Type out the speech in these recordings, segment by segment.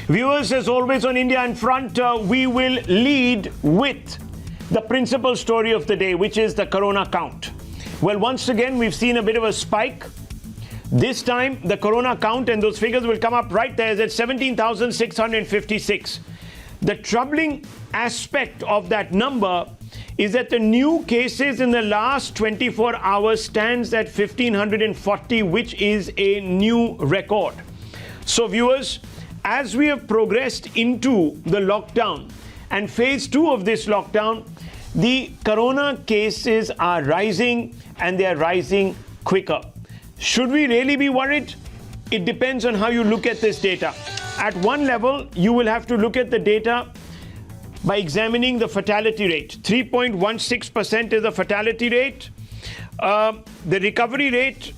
Viewers, as always on India Upfront, we will lead with the principal story of the day, which is the corona count. Well, once again, we've seen a bit of a spike. This time, the corona count, and those figures will come up right there, is at 17,656. The troubling aspect of that number is that the new cases in the last 24 hours stands at 1,540, which is a new record. So, viewers, as we have progressed into the lockdown and phase 2 of this lockdown, the corona cases are rising, and they are rising quicker. Should we really be worried? It depends on how you look at this data. At one level, you will have to look at the data by examining the fatality rate. 3.16% is the fatality rate. The recovery rate,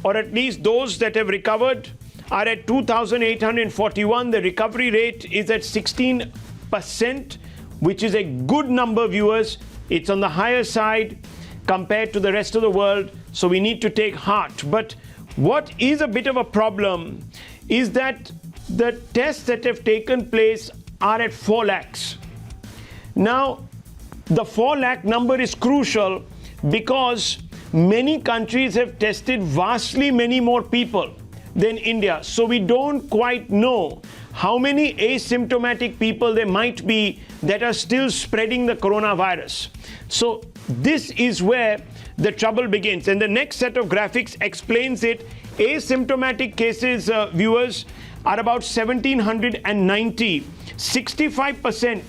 or at least those that have recovered, are at 2,841. The recovery rate is at 16%, which is a good number, viewers. It's on the higher side compared to the rest of the world, so we need to take heart. But what is a bit of a problem is that the tests that have taken place are at 4 lakhs. Now, the 4 lakh number is crucial because many countries have tested vastly many more people than India. So we don't quite know how many asymptomatic people there might be that are still spreading the coronavirus. So this is where the trouble begins. And the next set of graphics explains it. Asymptomatic cases, viewers, are about 1,790. 65%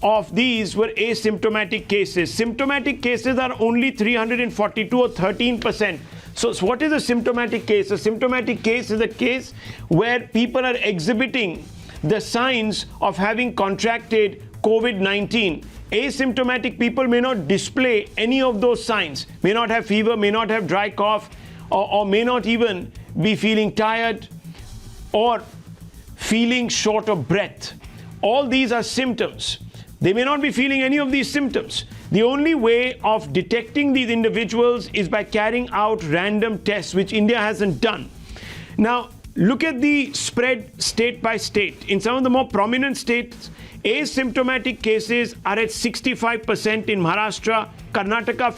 of these were asymptomatic cases. Symptomatic cases are only 342, or 13%. So what is a symptomatic case? A symptomatic case is a case where people are exhibiting the signs of having contracted COVID-19. Asymptomatic people may not display any of those signs, may not have fever, may not have dry cough, or may not even be feeling tired or feeling short of breath. All these are symptoms. They may not be feeling any of these symptoms. The only way of detecting these individuals is by carrying out random tests, which India hasn't done. Now, look at the spread state by state. In some of the more prominent states, asymptomatic cases are at 65% in Maharashtra, Karnataka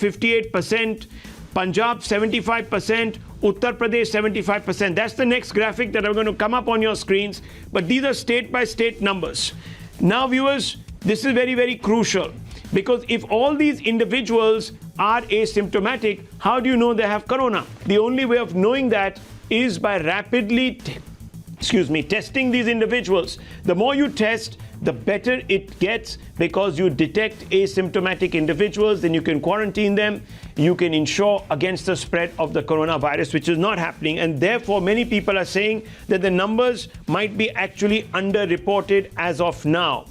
58%, Punjab 75%, Uttar Pradesh 75%. That's the next graphic that are going to come up on your screens. But these are state by state numbers. Now, viewers, this is very, very crucial, because if all these individuals are asymptomatic, how do you know they have corona? The only way of knowing that is by rapidly testing these individuals. The more you test, the better it gets, because you detect asymptomatic individuals, then you can quarantine them, you can ensure against the spread of the coronavirus, which is not happening. And therefore, many people are saying that the numbers might be actually underreported as of now.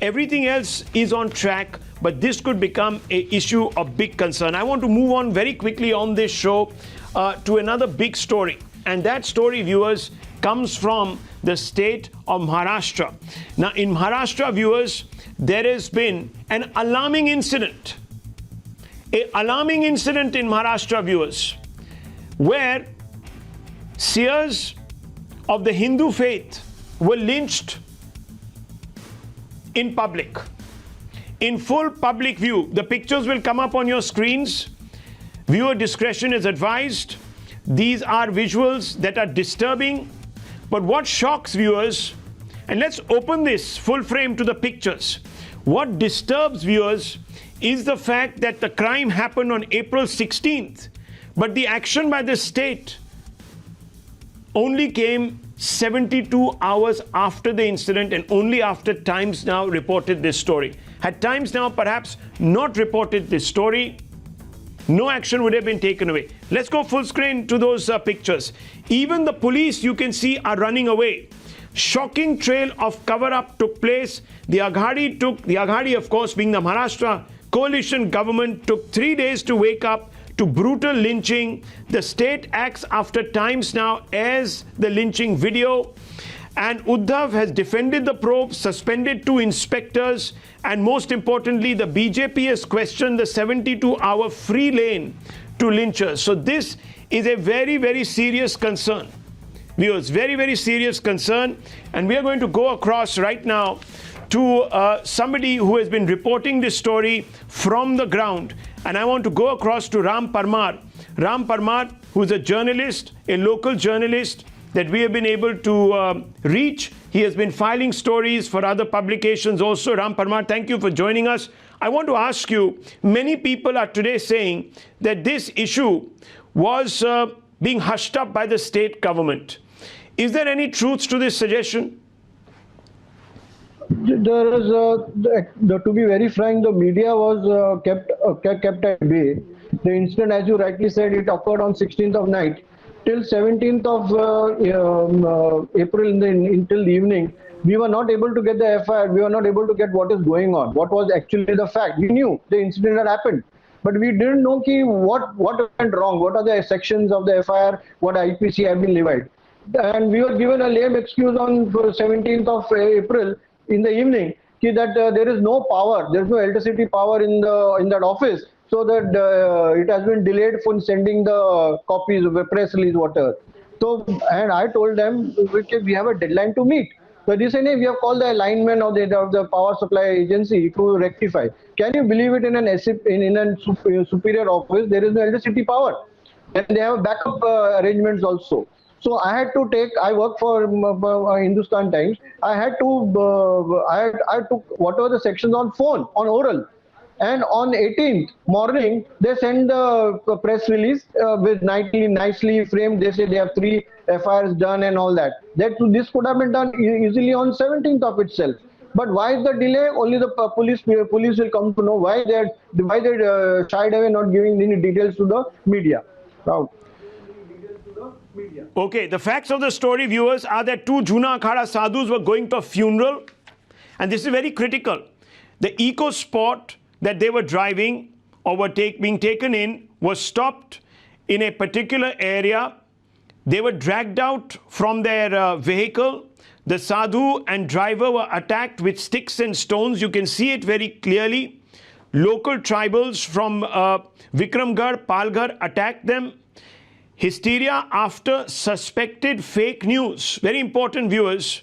Everything else is on track, but this could become an issue of big concern. I want to move on very quickly on this show to another big story. And that story, viewers, comes from the state of Maharashtra. Now, in Maharashtra, viewers, there has been an alarming incident. An alarming incident in Maharashtra, viewers, where seers of the Hindu faith were lynched in public, in full public view. The pictures will come up on your screens. Viewer discretion is advised. These are visuals that are disturbing. But what shocks viewers, and let's open this full frame to the pictures. What disturbs viewers is the fact that the crime happened on April 16th, but the action by the state only came 72 hours after the incident, and only after Times Now reported this story. Had Times Now perhaps not reported this story, no action would have been taken away. Let's go full screen to those pictures. Even the police, you can see, are running away. Shocking trail of cover-up took place. The Aghadi, of course, being the Maharashtra coalition government, took 3 days to wake up to brutal lynching. The state acts after Times Now airs the lynching video. And Uddhav has defended the probe, suspended 2 inspectors, and most importantly, the BJP has questioned the 72-hour free lane to lynchers. So this is a very, very serious concern. Viewers, very, very serious concern. And we are going to go across right now to somebody who has been reporting this story from the ground. And I want to go across to Ram Parmar. Ram Parmar, who's a journalist, a local journalist that we have been able to reach. He has been filing stories for other publications also. Ram Parmar, thank you for joining us. I want to ask you, many people are today saying that this issue was being hushed up by the state government. Is there any truth to this suggestion? There is, to be very frank, the media was kept at bay. The incident, as you rightly said, it occurred on 16th of night. Till 17th of April until the evening, we were not able to get the FIR. We were not able to get what is going on, what was actually the fact. We knew the incident had happened, but we didn't know what went wrong, what are the sections of the FIR, what IPC have been levied. And we were given a lame excuse on 17th of April in the evening that there is no power, there is no electricity power in that office, so that it has been delayed from sending the copies of the press release, whatever. So, and I told them, we have a deadline to meet. So they say, no, we have called the lineman of the power supply agency to rectify. Can you believe it? In a superior office, there is no electricity power, and they have backup arrangements also. So I had to I work for Hindustan Times. I had to, I took whatever the sections on phone, on oral. And on 18th morning, they send the press release with nicely framed. They say they have 3 FIRs done and all that. This could have been done easily on 17th of itself. But why is the delay? Only the police will come to know why they shied away, not giving any details to the media. Now, okay, the facts of the story, viewers, are that 2 Juna Akhada sadhus were going to a funeral, and this is very critical. The eco sport that they were driving or were being taken in was stopped in a particular area. They were dragged out from their vehicle. The sadhu and driver were attacked with sticks and stones. You can see it very clearly. Local tribals from Vikramgarh, Palghar attacked them. Hysteria after suspected fake news. Very important, viewers,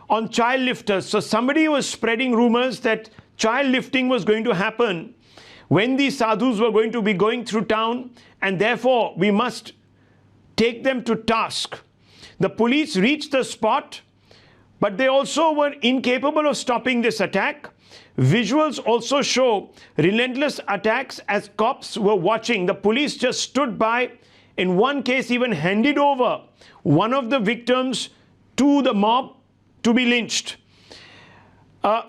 on child lifters. So somebody was spreading rumors that child lifting was going to happen when these sadhus were going to be going through town, and therefore we must take them to task. The police reached the spot, but they also were incapable of stopping this attack. Visuals also show relentless attacks as cops were watching. The police just stood by. In one case, even handed over one of the victims to the mob to be lynched.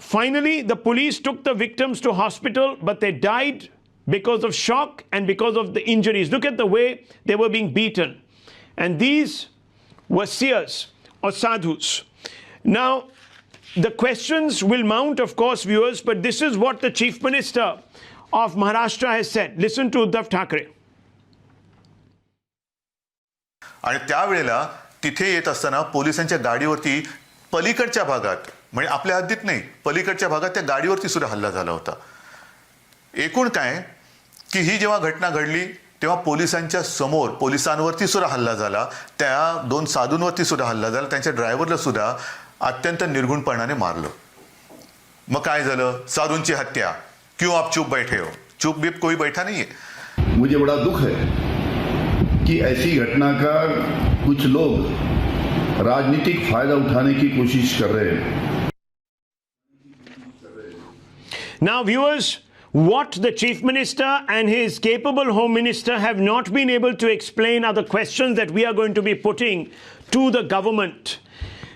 Finally, the police took the victims to hospital, but they died because of shock and because of the injuries. Look at the way they were being beaten. And these were seers or sadhus. Now, the questions will mount, of course, viewers, but this is what the Chief Minister of Maharashtra has said. Listen to Uddhav Thackeray. आणि त्यावेळेला तिथे येत असताना पोलिसांच्या गाडीवरती पलीकडच्या भागात, म्हणजे आपल्या हद्दीत नाही, पलीकडच्या भागात त्या गाडीवरती सुद्धा हल्ला झाला होता. एकूण काय की ही जेव्हा घटना घडली तेव्हा पोलिसांच्या समोर पोलिसांवरती सुद्धा हल्ला झाला, त्या 2 साधूंवरती सुद्धा हल्ला झाला, त्यांच्या ड्रायव्हरला सुद्धा अत्यंत निर्गुणपणाने मारलं. मग काय झालं? साधूंची हत्या. क्यों आप चुप बैठे हो? चुप बीप कोई बैठा नहीं है. मुझे बड़ा दुख है कि ऐसी घटना का कुछ लोग राजनीतिक फायदा उठाने की कोशिश कर रहे हैं. Now, viewers, what the Chief Minister and his capable Home Minister have not been able to explain are the questions that we are going to be putting to the government.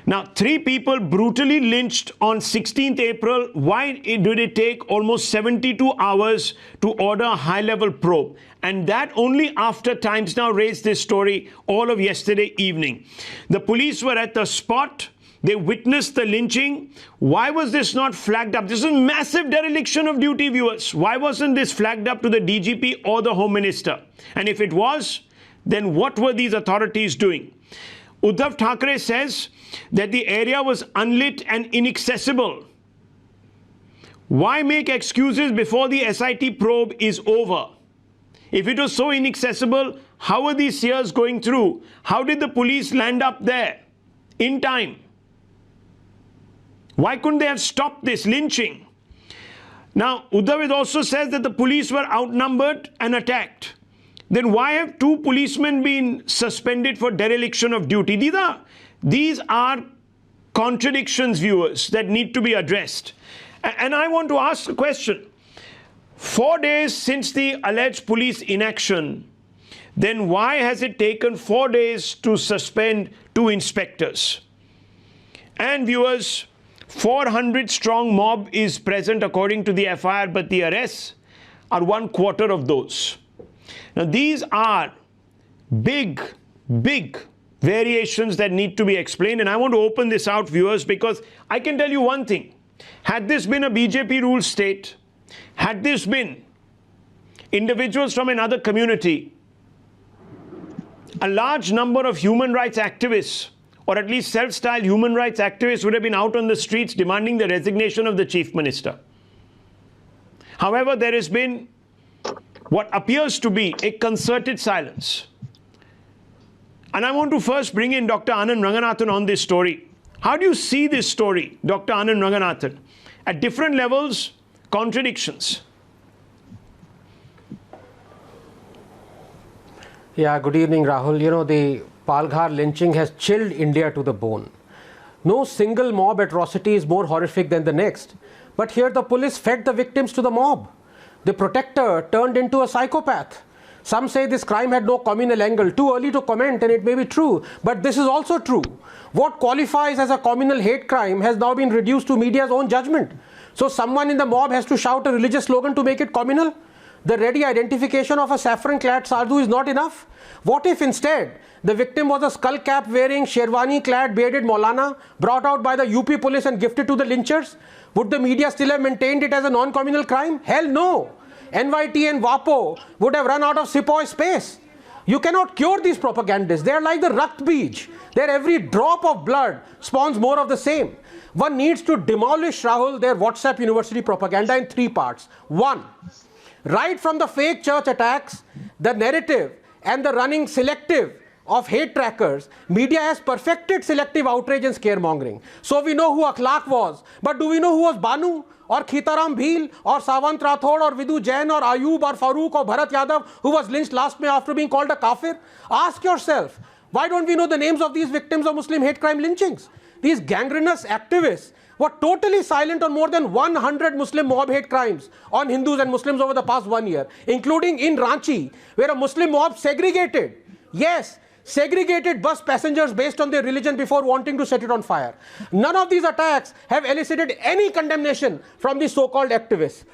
Now, 3 people brutally lynched on 16th April. Why did it take almost 72 hours to order a high-level probe? And that only after Times Now raised this story all of yesterday evening. The police were at the spot. They witnessed the lynching. Why was this not flagged up? This is massive dereliction of duty, viewers. Why wasn't this flagged up to the DGP or the Home Minister? And if it was, then what were these authorities doing? Uddhav Thackeray says that the area was unlit and inaccessible. Why make excuses before the SIT probe is over? If it was so inaccessible, how were these seers going through? How did the police land up there in time? Why couldn't they have stopped this lynching? Now, Uddhav also says that the police were outnumbered and attacked. Then why have 2 policemen been suspended for dereliction of duty? These are contradictions, viewers, that need to be addressed. And I want to ask a question. 4 days since the alleged police inaction, then why has it taken 4 days to suspend 2 inspectors? And viewers, 400-strong mob is present according to the FIR, but the arrests are 1/4 of those. Now, these are big variations that need to be explained, and I want to open this out, viewers, because I can tell you one thing. Had this been a BJP-ruled state, had this been individuals from another community, a large number of human rights activists, or at least self-styled human rights activists, would have been out on the streets demanding the resignation of the chief minister. However, there has been what appears to be a concerted silence. And I want to first bring in Dr. Anand Ranganathan on this story. How do you see this story, Dr. Anand Ranganathan? At different levels, contradictions. Yeah, good evening, Rahul. You know, the Palghar lynching has chilled India to the bone. No single mob atrocity is more horrific than the next. But here the police fed the victims to the mob. The protector turned into a psychopath. Some say this crime had no communal angle. Too early to comment, and it may be true. But this is also true. What qualifies as a communal hate crime has now been reduced to media's own judgment. So someone in the mob has to shout a religious slogan to make it communal? The ready identification of a saffron-clad sadhu is not enough? What if instead the victim was a skull cap wearing, sherwani-clad, bearded Maulana brought out by the UP police and gifted to the lynchers? Would the media still have maintained it as a non-communal crime? Hell no! NYT and WAPO would have run out of sepoy space. You cannot cure these propagandists. They are like the Rakt Beej. Their every drop of blood spawns more of the same. One needs to demolish, Rahul, their WhatsApp university propaganda in 3 parts. 1. Right from the fake church attacks, the narrative and the running selective of hate trackers, media has perfected selective outrage and scaremongering. So we know who Akhlaq was, but do we know who was Banu or Khitaram Bhil or Savant Rathod or Vidhu Jain or Ayub or Farooq or Bharat Yadav who was lynched last May after being called a kafir? Ask yourself, why don't we know the names of these victims of Muslim hate crime lynchings? These gangrenous activists were totally silent on more than 100 Muslim mob hate crimes on Hindus and Muslims over the past 1 year, including in Ranchi, where a Muslim mob segregated, yes, segregated bus passengers based on their religion before wanting to set it on fire. None of these attacks have elicited any condemnation from the so-called activists.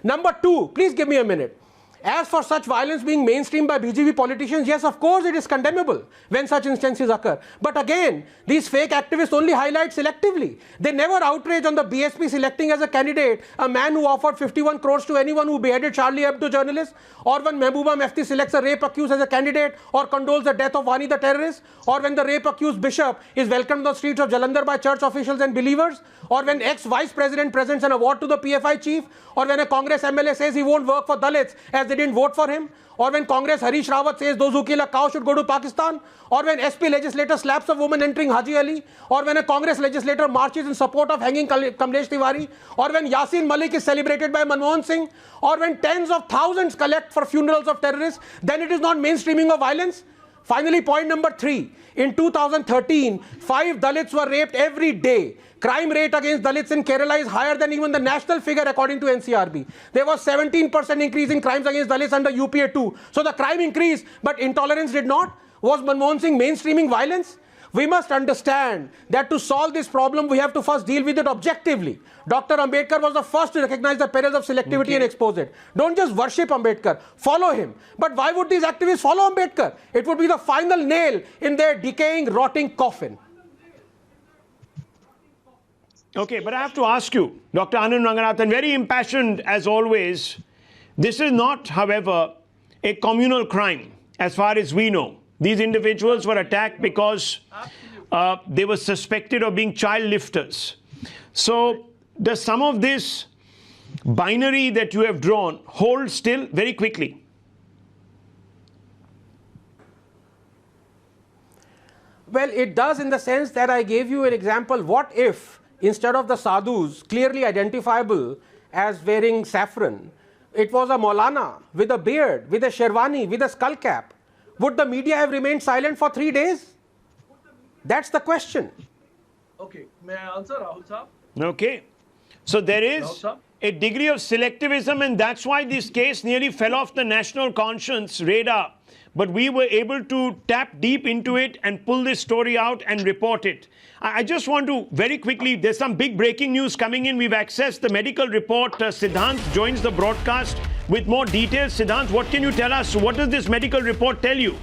Number 2, please give me a minute. As for such violence being mainstreamed by BJP politicians, yes, of course it is condemnable when such instances occur. But again, these fake activists only highlight selectively. They never outrage on the BSP selecting as a candidate a man who offered 51 crores to anyone who beheaded Charlie Hebdo journalists, or when Mehbooba Mufti selects a rape accused as a candidate or condoles the death of Wani the terrorist, or when the rape accused bishop is welcomed on the streets of Jalandhar by church officials and believers, or when ex-vice president presents an award to the PFI chief, or when a Congress MLA says he won't work for Dalits as they didn't vote for him, or when Congress Harish Rawat says those who kill a cow should go to Pakistan, or when SP legislator slaps a woman entering Haji Ali, or when a Congress legislator marches in support of hanging Kamlesh Tiwari, or when Yasin Malik is celebrated by Manmohan Singh, or when tens of thousands collect for funerals of terrorists, then it is not mainstreaming of violence. Finally, point number 3. In 2013, 5 Dalits were raped every day. Crime rate against Dalits in Kerala is higher than even the national figure according to NCRB. There was 17% increase in crimes against Dalits under UPA 2. So the crime increased, but intolerance did not. Was Manmohan Singh mainstreaming violence? We must understand that to solve this problem, we have to first deal with it objectively. Dr. Ambedkar was the first to recognize the perils of selectivity and expose it. Don't just worship Ambedkar, follow him. But why would these activists follow Ambedkar? It would be the final nail in their decaying, rotting coffin. Okay, but I have to ask you, Dr. Anand Ranganathan, very impassioned as always. This is not, however, a communal crime as far as we know. These individuals were attacked because they were suspected of being child lifters. So does some of this binary that you have drawn hold still very quickly? Well, it does in the sense that I gave you an example. What if, instead of the sadhus clearly identifiable as wearing saffron, it was a Maulana with a beard, with a sherwani, with a skull cap? Would the media have remained silent for 3 days? That's the question. Okay, may I answer, Rahul Saab? Okay. So there is a degree of selectivism, and that's why this case nearly fell off the national conscience radar. But we were able to tap deep into it and pull this story out and report it. I just want to very quickly, there's some big breaking news coming in. We've accessed the medical report. Siddhant joins the broadcast with more details. Siddhant, what can you tell us? What does this medical report tell you?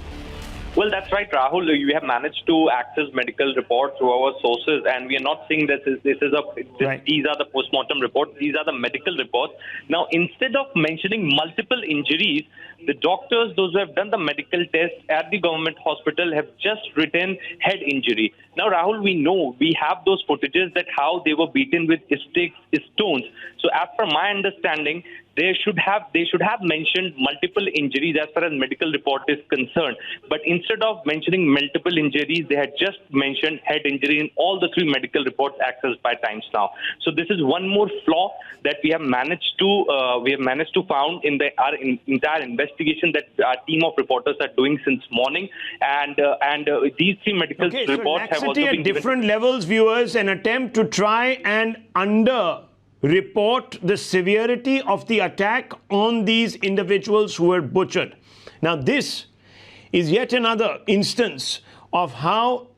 Well, that's right, Rahul. We have managed to access medical reports through our sources, and we are not saying that these are the postmortem reports. These are the medical reports. Now, instead of mentioning multiple injuries, the doctors, those who have done the medical test at the government hospital, have just written head injury. Now, Rahul, we know we have those footages that how they were beaten with sticks, stones. So, as per my understanding, they should have mentioned multiple injuries as far as medical report is concerned. But instead of mentioning multiple injuries, they had just mentioned head injury in all the 3 medical reports accessed by Times Now. So this is one more flaw that we have managed to found in our entire investigation that our team of reporters are doing since morning. And these 3 medical reports have also been at different levels, viewers, an attempt to try and report the severity of the attack on these individuals who were butchered. Now, this is yet another instance of how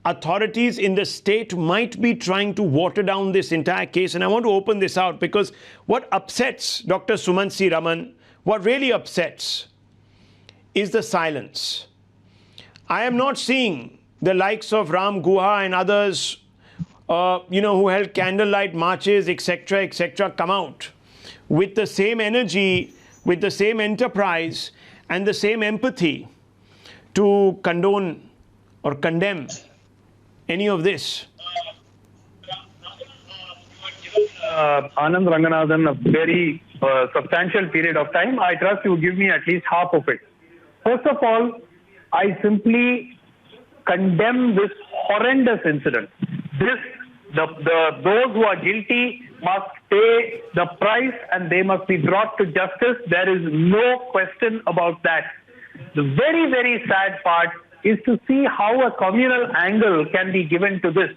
authorities in the state might be trying to water down this entire case. And I want to open this out because what upsets Dr. Sumansi Raman, what really upsets is the silence. I am not seeing the likes of Ram Guha and others who held candlelight marches, etc., come out with the same energy, with the same enterprise, and the same empathy to condone or condemn any of this. Anand Ranganathan, a very substantial period of time. I trust you give me at least half of it. First of all, I simply condemn this horrendous incident. Those who are guilty must pay the price and they must be brought to justice. There is no question about that. The very, very sad part is to see how a communal angle can be given to this.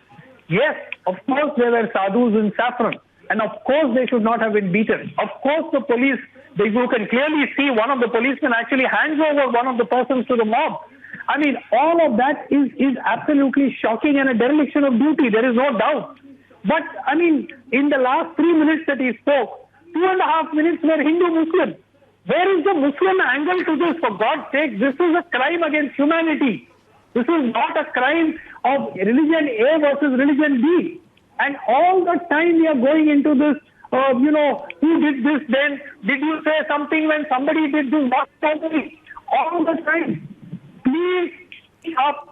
Yes, of course there were sadhus in saffron, and of course they should not have been beaten. Of course the police, you can clearly see one of the policemen actually hands over one of the persons to the mob. I mean, all of that is absolutely shocking and a dereliction of duty. There is no doubt. But, I mean, in the last 3 minutes that he spoke, 2.5 minutes were Hindu-Muslim. Where is the Muslim angle to this? For God's sake, this is a crime against humanity. This is not a crime of religion A versus religion B. And all the time we are going into this, who did this then? Did you say something when somebody did this? Not totally. All the time. Please,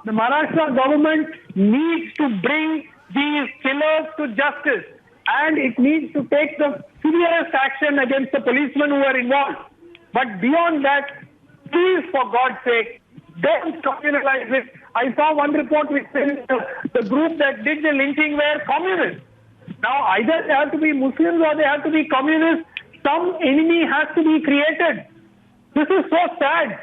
the Maharashtra government needs to bring these killers to justice, and it needs to take the severest action against the policemen who are involved. But beyond that, please, for God's sake, don't communalize it. I saw one report which said the group that did the lynching were communists. Now, either they have to be Muslims or they have to be communists. Some enemy has to be created. This is so sad.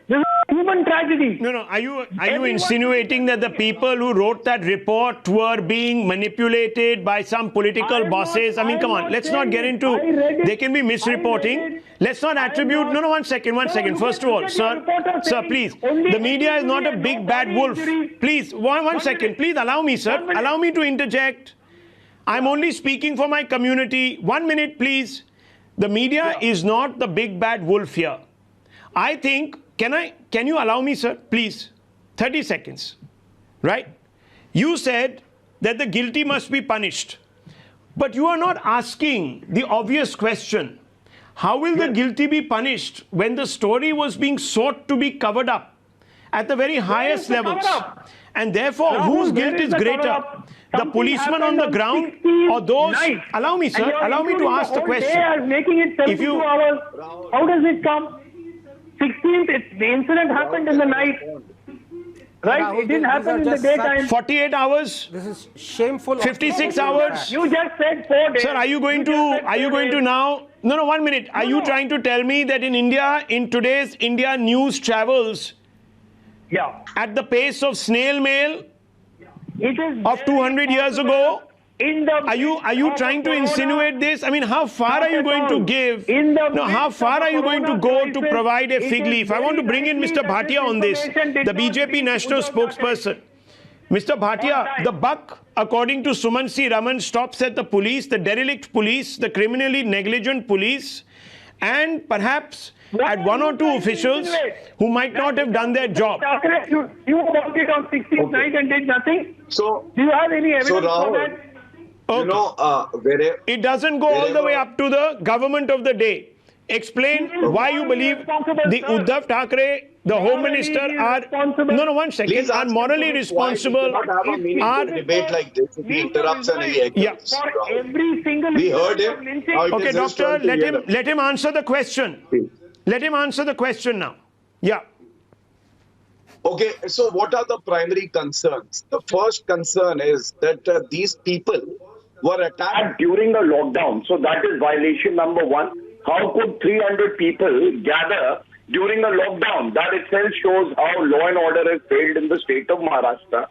This is a human tragedy. No. Are you insinuating that the people who wrote that report were being manipulated by some political bosses? I mean, come on. Let's not get into... They can be misreporting. Let's not attribute... No, one second. First of all, sir, please. The media is not a big bad wolf. Please, one second. Please allow me, sir. Allow me to interject. I'm only speaking for my community. 1 minute, please. The media is not the big bad wolf here. I think... Can you allow me, sir? Please. 30 seconds. Right? You said that the guilty must be punished. But you are not asking the obvious question. How will the guilty be punished when the story was being sought to be covered up at the very highest levels? And therefore, whose guilt is greater? The policeman on the ground or those... Allow me, sir. Allow me to ask the question. Making it 72 hours. How does it come? 16th, the incident happened in the night. Right? Rahul, It didn't these happen are in the just daytime. 48 hours? This is shameful. 56 hours? You just said 4 days. Sir, are you going to now? No, 1 minute. Are you trying to tell me that in India, in today's India, news travels at the pace of snail mail It is of 200 years ago? in the Are you trying to insinuate this? I mean, how far are you going to give? How far are you going to go to provide a fig leaf? I want to bring in Mr. Bhatia on this, the BJP national spokesperson. Mr. Bhatia, the buck, according to Suman C. Raman, stops at the police, the derelict police, the criminally negligent police, and perhaps at one or two officials who might not have done their job. You worked it on 16th night and did nothing? So, do you have any evidence so for Rahul, that? Okay. It doesn't go all the way up to the government of the day. Explain why you believe the Uddhav Thackeray, the Home Minister are... No, 1 second. Are morally responsible. Are debate like this. He interrupts and he agrees. For every single... We heard him. Okay, doctor, let him answer the question. Let him answer the question now. Yeah. Okay, so what are the primary concerns? The first concern is that these people were attacked during the lockdown. So that is violation number one. How could 300 people gather during the lockdown? That itself shows how law and order has failed in the state of Maharashtra.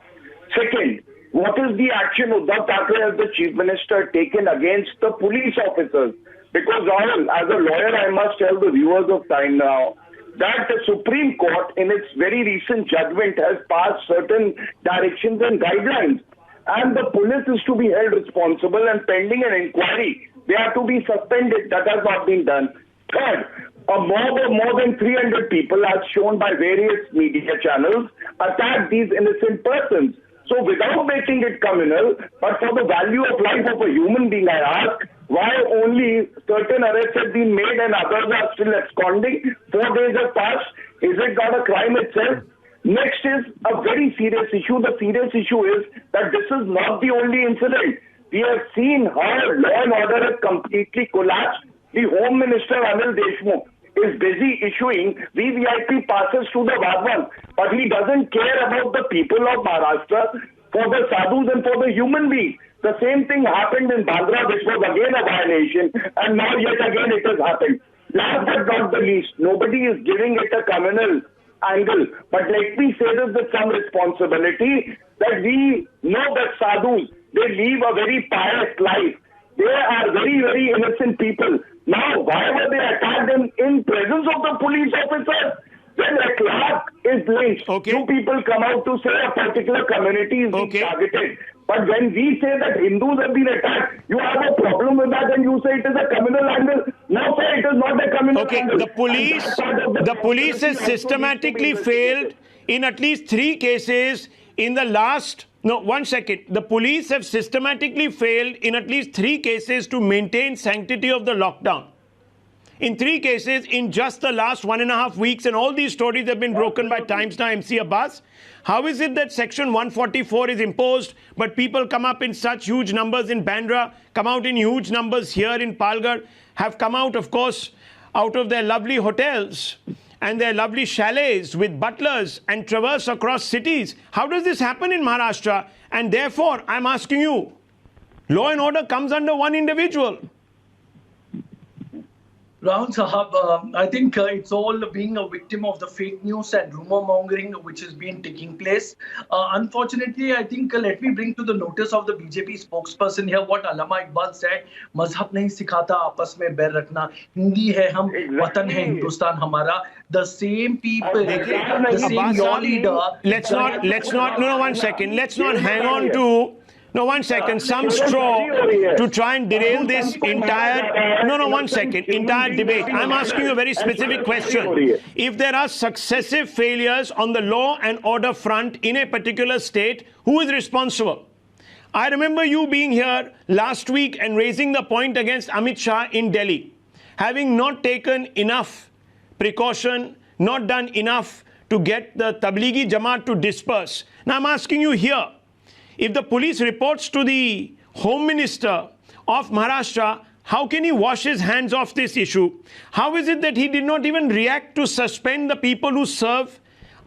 Second, what is the action Uddhav Thackeray as the Chief Minister taken against the police officers? Because Rahul, as a lawyer, I must tell the viewers of Time Now that the Supreme Court in its very recent judgment has passed certain directions and guidelines. And the police is to be held responsible and pending an inquiry. They are to be suspended. That has not been done. Third, a mob of more than 300 people, as shown by various media channels, attacked these innocent persons. So without making it communal, but for the value of life of a human being, I ask, why only certain arrests have been made and others are still absconding? 4 days have passed. Is it not a crime itself? Next is a very serious issue. The serious issue is that this is not the only incident. We have seen how law and order has completely collapsed. The Home Minister, Anil Deshmukh, is busy issuing VVIP passes to the Vagwan, but he doesn't care about the people of Maharashtra, for the sadhus and for the human beings. The same thing happened in Bandra, which was again a violation, and now yet again it has happened. Last but not the least, nobody is giving it a communal angle, but let me say this with some responsibility, that we know that sadhus, they live a very pious life. They are very, very innocent people. Now, why were they attacked in presence of the police officers? When a clerk is lynched, two people come out to say a particular community is being targeted. But when we say that Hindus have been attacked, you have a problem with that and you say it is a communal angle. No, sir, it is not a communal angle. The police has systematically failed in at least 3 cases in the last... No, 1 second. The police have systematically failed in at least 3 cases to maintain sanctity of the lockdown. In 3 cases in just the last 1.5 weeks, and all these stories have been broken by Times Now MC Abbas. How is it that Section 144 is imposed, but people come up in such huge numbers in Bandra, come out in huge numbers here in Palghar, have come out, of course, out of their lovely hotels and their lovely chalets with butlers and traverse across cities? How does this happen in Maharashtra? And therefore, I'm asking you, law and order comes under one individual. Rahul Sahab, I think it's all being a victim of the fake news and rumor mongering which has been taking place. Unfortunately, I think let me bring to the notice of the BJP spokesperson here what Allama Iqbal said. Mazhab nahi sikhata apas mein bair rakhna. Hindi hai hum, watan hai Hindustan hamara. The same people, the same your leader. Let's not, no, 1 second. Let's not hang on to... No, 1 second. Some straw to try and derail this entire... No, 1 second. Entire debate. I'm asking you a very specific question. If there are successive failures on the law and order front in a particular state, who is responsible? I remember you being here last week and raising the point against Amit Shah in Delhi, having not taken enough precaution, not done enough to get the Tablighi Jamaat to disperse. Now, I'm asking you here, if the police reports to the Home Minister of Maharashtra, how can he wash his hands off this issue? How is it that he did not even react to suspend the people who serve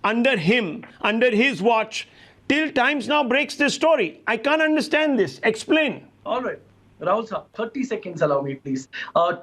under him, under his watch, till Times Now breaks this story. I can't understand this. Explain. All right. Rahul sir, 30 seconds allow me, please.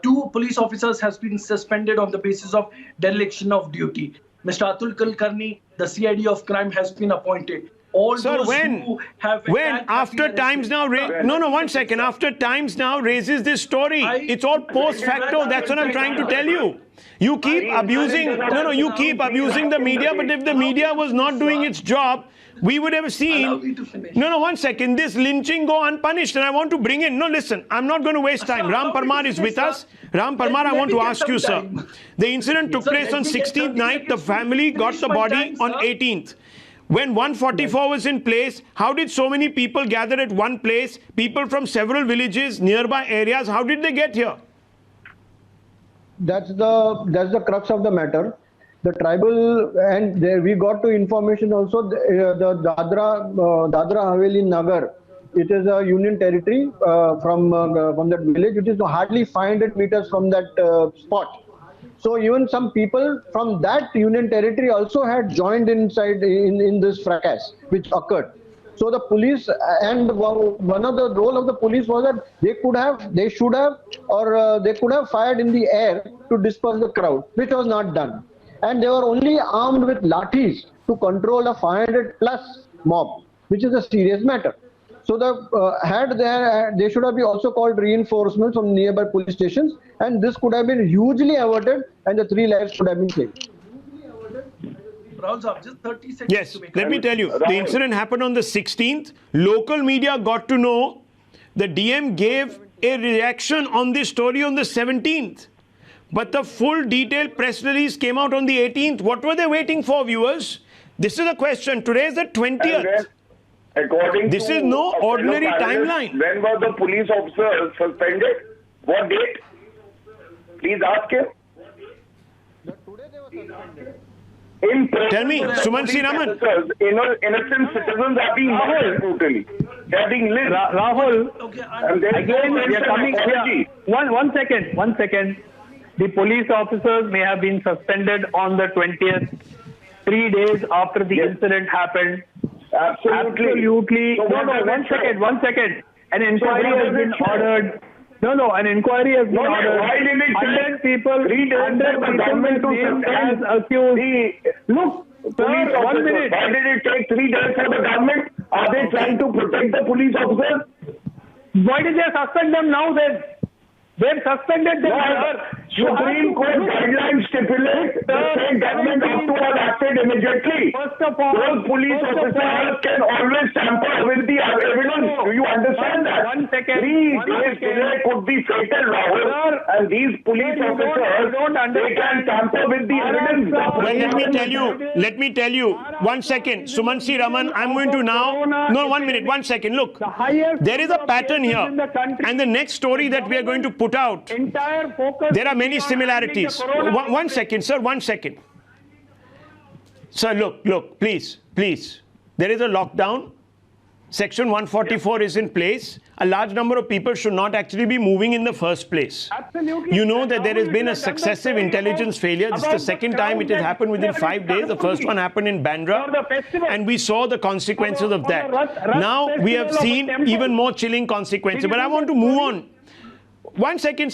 2 police officers has been suspended on the basis of dereliction of duty. Mr. Atul Kulkarni, the CID of crime, has been appointed. All Sir, those when? who have When? After Times Now... No, 1 second. After Times Now raises this story. It's all post facto. That's what I'm trying to tell you. You keep abusing... No, you keep abusing the media. But if the media was not doing its job, we would have seen... No, 1 second. This lynching go unpunished. And I want to bring in... No, listen. I'm not going to waste time. Ram Parmar is with us. Ram Parmar, I want to ask you, sir. The incident took place on 16th night. The family got the body on 18th. When 144 was in place, how did so many people gather at one place? People from several villages, nearby areas, how did they get here? That's the crux of the matter. The tribal, and we got to information also, the Dadra Haveli Nagar, it is a union territory from that village. It is hardly 500 meters from that spot. So even some people from that union territory also had joined inside in this fracas which occurred. So the police, and one of the role of the police was that they should have fired in the air to disperse the crowd, which was not done. And they were only armed with lathis to control a 500 plus mob, which is a serious matter. So they should have been also called reinforcements from nearby police stations, and this could have been hugely averted, and the 3 lives could have been saved. Rahul sir, just 30 seconds. Yes, let me tell you, the incident happened on the 16th. Local media got to know. The DM gave a reaction on this story on the 17th. But the full detailed press release came out on the 18th. What were they waiting for, viewers? This is the question. Today is the 20th. This is no ordinary timeline. When were the police officers suspended? What date? Please ask him. Tell me, Sumansi Raman. Innocent citizens are being murdered brutally. They are being lynched. Rahul, again, we are coming here. One second. The police officers may have been suspended on the 20th, 3 days after the incident happened. Absolutely. No, one second. An inquiry has been ordered. An inquiry has been ordered. Why did it 100 people, 100 people named as accused. Look, police officers. 1 minute. Why did it take 3 days for the government? Are they trying to protect the police officers? Why did they suspend them now then? They've suspended them. Supreme Court guidelines stipulate the state government has to have acted immediately. First of all, those police officers can always tamper with the evidence. Do you understand that? 1 second. 3 days delay could be fatal, Rahul. And these police officers, they can tamper with the evidence. Well, let me tell you. 1 second. Sumansi Raman, I'm going to now... No, 1 minute, 1 second. Look, there is a pattern here. And the next story that we are going to put out, there are many similarities. 1 second, sir, 1 second. Sir, look, please. There is a lockdown. Section 144 is in place. A large number of people should not actually be moving in the first place. Absolutely. You know that there has been a successive intelligence failure. This is the second time it has happened within 5 days. The first one happened in Bandra, and we saw the consequences of that. Now we have seen even more chilling consequences. But I want to move on. 1 second.